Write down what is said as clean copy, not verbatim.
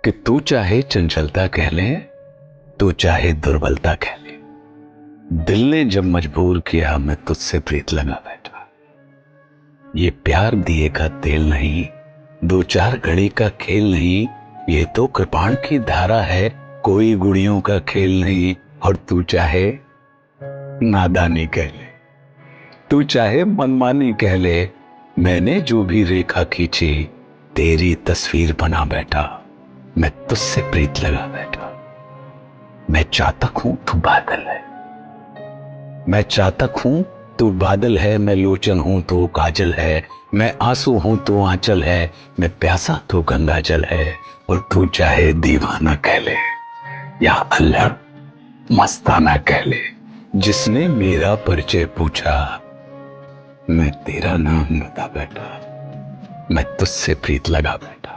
कि तू चाहे चंचलता कह ले, तू चाहे दुर्बलता कह ले, दिल ने जब मजबूर किया मैं तुझसे प्रीत लगा बैठा। ये प्यार दिए का तेल नहीं, दो चार घड़ी का खेल नहीं, ये तो कृपाण की धारा है, कोई गुड़ियों का खेल नहीं। और तू चाहे नादानी कह ले, तू चाहे मनमानी कह ले, मैंने जो भी रेखा खींची तेरी तस्वीर बना बैठा। मैं तुझसे प्रीत लगा बैठा। मैं चातक हूं तू बादल है, मैं चातक हूं तू बादल है, मैं लोचन हूं तो काजल है, मैं आंसू हूं तो आंचल है, मैं प्यासा तो गंगा जल है। और तू चाहे दीवाना कह ले या अल्लाह मस्ताना कह ले, जिसने मेरा परिचय पूछा मैं तेरा नाम बता बैठा। मैं तुझसे प्रीत लगा बैठा।